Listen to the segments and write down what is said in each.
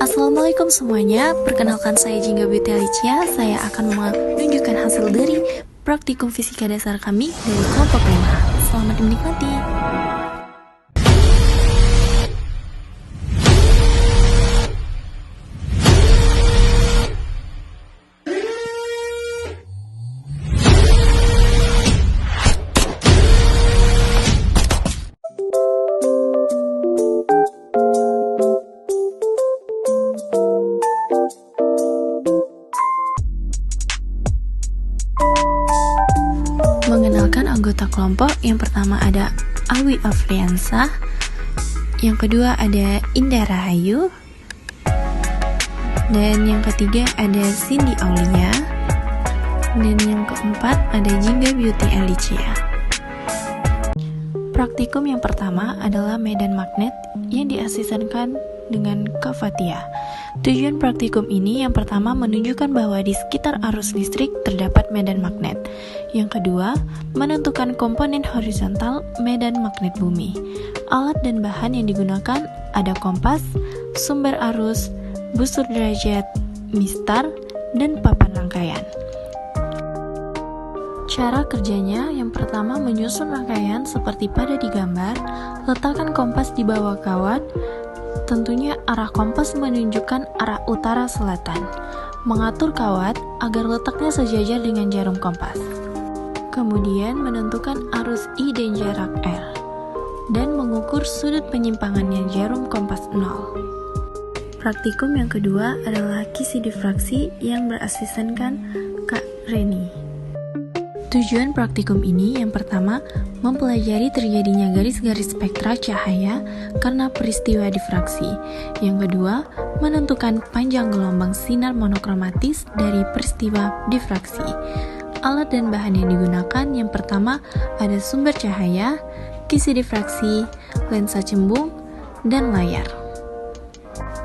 Assalamualaikum semuanya, perkenalkan saya Jingga Beauty Alicia. Saya akan menunjukkan hasil dari praktikum fisika dasar kami dari kelompok 5. Selamat menikmati. Mengenalkan anggota kelompok, yang pertama ada Awi Afriansah, yang kedua ada Indah Rahayu, dan yang ketiga ada Cindy Aulia, dan yang keempat ada Jingga Beauty Alicia. Praktikum yang pertama adalah medan magnet yang diasistenkan dengan Kak Fatia. Tujuan praktikum ini yang pertama menunjukkan bahwa di sekitar arus listrik terdapat medan magnet. Yang kedua, menentukan komponen horizontal medan magnet bumi. Alat dan bahan yang digunakan ada kompas, sumber arus, busur derajat, mistar, dan papan rangkaian. Cara kerjanya yang pertama menyusun rangkaian seperti pada di gambar, letakkan kompas di bawah kawat. Tentunya arah kompas menunjukkan arah utara selatan. Mengatur kawat agar letaknya sejajar dengan jarum kompas. Kemudian menentukan arus I dan jarak R. Dan mengukur sudut penyimpangannya jarum kompas 0. Praktikum yang kedua adalah kisi difraksi yang berasistenkan Kak Reni. Tujuan praktikum ini yang pertama, mempelajari terjadinya garis-garis spektra cahaya karena peristiwa difraksi. Yang kedua, menentukan panjang gelombang sinar monokromatis dari peristiwa difraksi. Alat dan bahan yang digunakan yang pertama ada sumber cahaya, kisi difraksi, lensa cembung, dan layar.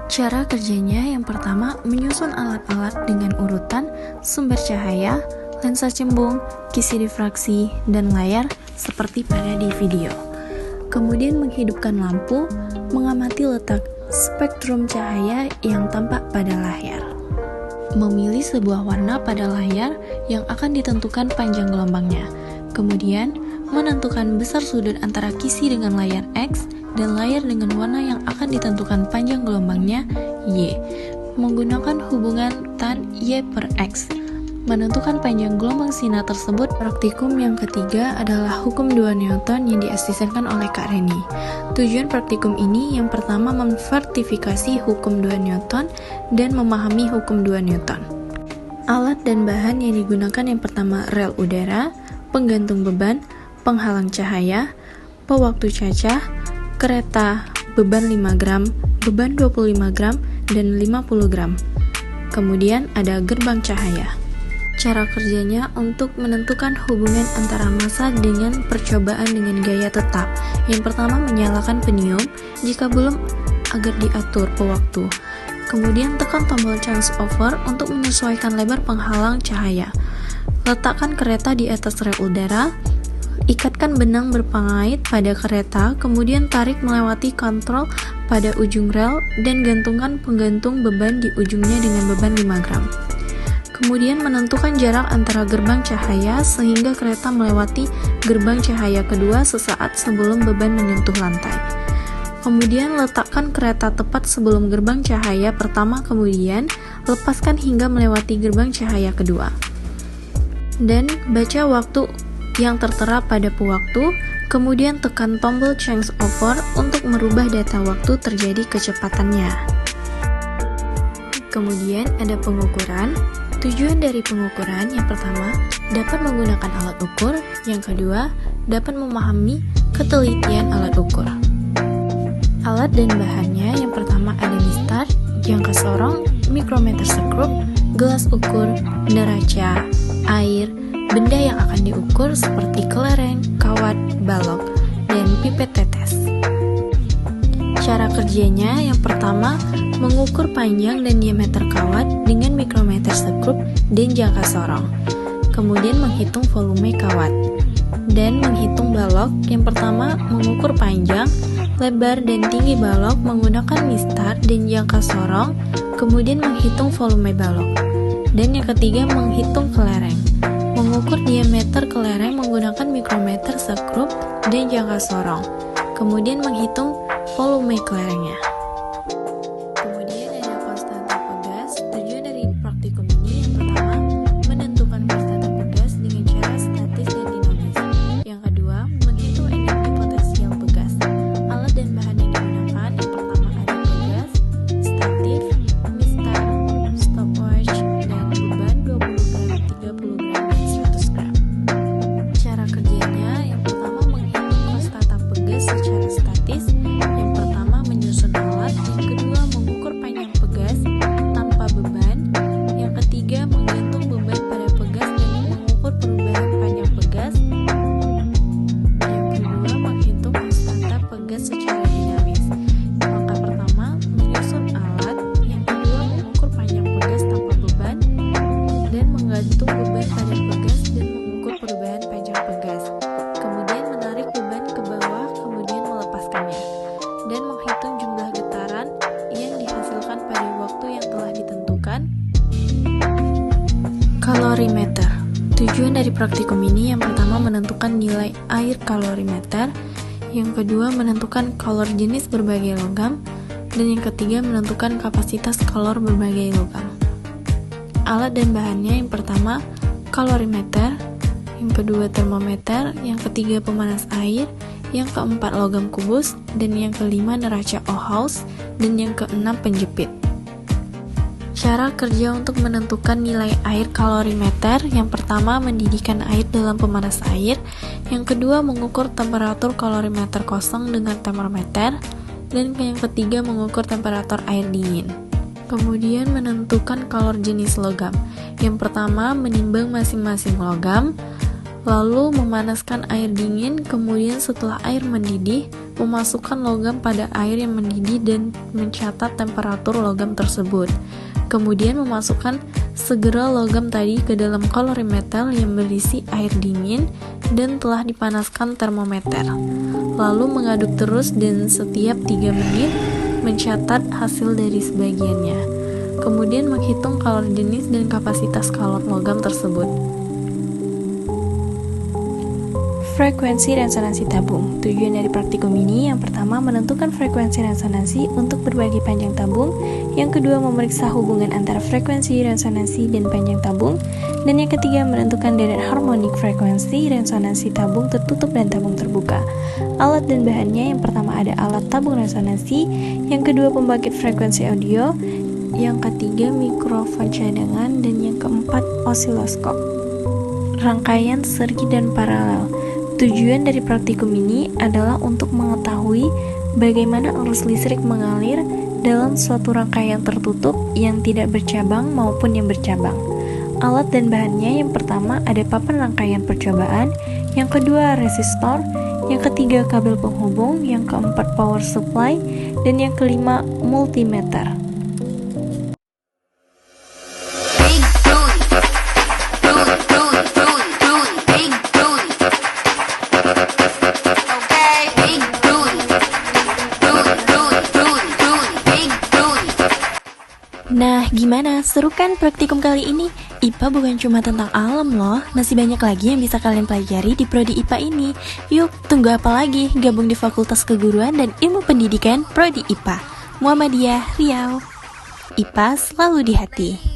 Cara kerjanya yang pertama, menyusun alat-alat dengan urutan sumber cahaya, lensa cembung, kisi difraksi, dan layar seperti pada di video. Kemudian menghidupkan lampu, mengamati letak spektrum cahaya yang tampak pada layar. Memilih sebuah warna pada layar yang akan ditentukan panjang gelombangnya. Kemudian menentukan besar sudut antara kisi dengan layar X dan layar dengan warna yang akan ditentukan panjang gelombangnya Y. Menggunakan hubungan tan Y per X. Menentukan panjang gelombang sinar tersebut. Praktikum yang ketiga adalah hukum 2 Newton yang diasistenkan oleh Kak Reni. Tujuan praktikum ini yang pertama memvertifikasi hukum 2 Newton dan memahami hukum 2 Newton. Alat dan bahan yang digunakan yang pertama rel udara, penggantung beban, penghalang cahaya, pewaktu cacah, kereta, beban 5 gram, beban 25 gram, dan 50 gram. Kemudian ada gerbang cahaya. Cara kerjanya untuk menentukan hubungan antara massa dengan percobaan dengan gaya tetap. Yang pertama menyalakan penium, jika belum agar diatur pewaktu. Kemudian tekan tombol change over untuk menyesuaikan lebar penghalang cahaya. Letakkan kereta di atas rel udara, ikatkan benang berpengait pada kereta, kemudian tarik melewati kontrol pada ujung rel dan gantungkan penggantung beban di ujungnya dengan beban 5 gram. Kemudian menentukan jarak antara gerbang cahaya sehingga kereta melewati gerbang cahaya kedua sesaat sebelum beban menyentuh lantai. Kemudian letakkan kereta tepat sebelum gerbang cahaya pertama, kemudian lepaskan hingga melewati gerbang cahaya kedua. Dan baca waktu yang tertera pada pewaktu, kemudian tekan tombol change over untuk merubah data waktu terjadi kecepatannya. Kemudian ada pengukuran. Tujuan dari pengukuran yang pertama, dapat menggunakan alat ukur, yang kedua, dapat memahami ketelitian alat ukur. Alat dan bahannya yang pertama ada mistar, jangka sorong, mikrometer sekrup, gelas ukur, neraca, air, benda yang akan diukur seperti kelereng, kawat, balok, dan pipet tetes. Cara kerjanya yang pertama, mengukur panjang dan diameter kawat dengan mikrometer sekrup dan jangka sorong. Kemudian menghitung volume kawat. Dan menghitung balok, yang pertama mengukur panjang, lebar dan tinggi balok menggunakan mistar dan jangka sorong, kemudian menghitung volume balok. Dan yang ketiga, menghitung kelereng. Mengukur diameter kelereng menggunakan mikrometer sekrup dan jangka sorong, kemudian menghitung volume kelerengnya. Kemudian ada konstanta pegas. Tujuan dari praktikum ini yang pertama, menentukan konstanta pegas dengan cara statis dan dinamis. Yang kedua, menghitung energi potensial pegas. Alat dan bahan yang digunakan yang pertama ada pegas, statif, mistar, stopwatch, dan beban 20 gram, 30 gram, dan 100 gram. Cara kerjanya yang pertama, menghitung konstanta pegas secara statis. Yang pertama, menyusun alat. Yang kedua, mengukur panjang pegas tanpa beban. Yang ketiga, menggantung beban pada pegas dan mengukur perubahan panjang pegas. Yang kedua, menghitung konstanta pegas secara dinamis. Langkah pertama, menyusun alat. Yang kedua, mengukur panjang pegas tanpa beban dan menggantung beban pada pegas dan mengukur perubahan panjang pegas. Kemudian menarik beban ke bawah, kemudian melepaskannya, dan menghitung jumlah getaran yang dihasilkan pada waktu yang telah ditentukan. Kalorimeter. Tujuan dari praktikum ini yang pertama, menentukan nilai air kalorimeter. Yang kedua, menentukan kalor jenis berbagai logam. Dan yang ketiga, menentukan kapasitas kalor berbagai logam. Alat dan bahannya yang pertama, kalorimeter. Yang kedua, termometer. Yang ketiga, pemanas air. Yang keempat, logam kubus. Dan yang kelima, neraca Ohaus. Dan yang keenam, penjepit. Cara kerja untuk menentukan nilai air kalorimeter. Yang pertama, mendidihkan air dalam pemanas air. Yang kedua, mengukur temperatur kalorimeter kosong dengan termometer. Dan yang ketiga, mengukur temperatur air dingin. Kemudian menentukan kalor jenis logam. Yang pertama, menimbang masing-masing logam, lalu memanaskan air dingin. Kemudian setelah air mendidih, memasukkan logam pada air yang mendidih dan mencatat temperatur logam tersebut. Kemudian memasukkan segera logam tadi ke dalam kalorimeter yang berisi air dingin dan telah dipanaskan termometer. Lalu mengaduk terus dan setiap 3 menit mencatat hasil dari sebagiannya. Kemudian menghitung kalor jenis dan kapasitas kalor logam tersebut. Frekuensi resonansi tabung. Tujuan dari praktikum ini yang pertama, menentukan frekuensi resonansi untuk berbagai panjang tabung. Yang kedua, memeriksa hubungan antara frekuensi resonansi dan panjang tabung. Dan yang ketiga, menentukan deret harmonik frekuensi resonansi tabung tertutup dan tabung terbuka. Alat dan bahannya yang pertama ada alat tabung resonansi. Yang kedua, pembangkit frekuensi audio. Yang ketiga, mikrofon cadangan. Dan yang keempat, osiloskop. Rangkaian seri dan paralel. Tujuan dari praktikum ini adalah untuk mengetahui bagaimana arus listrik mengalir dalam suatu rangkaian tertutup yang tidak bercabang maupun yang bercabang. Alat dan bahannya yang pertama ada papan rangkaian percobaan, yang kedua resistor, yang ketiga kabel penghubung, yang keempat power supply, dan yang kelima multimeter. Nah, gimana? Seru kan praktikum kali ini? IPA bukan cuma tentang alam loh, masih banyak lagi yang bisa kalian pelajari di Prodi IPA ini. Yuk, tunggu apa lagi? Gabung di Fakultas Keguruan dan Ilmu Pendidikan Prodi IPA, Muhammadiyah, Riau. IPA selalu di hati.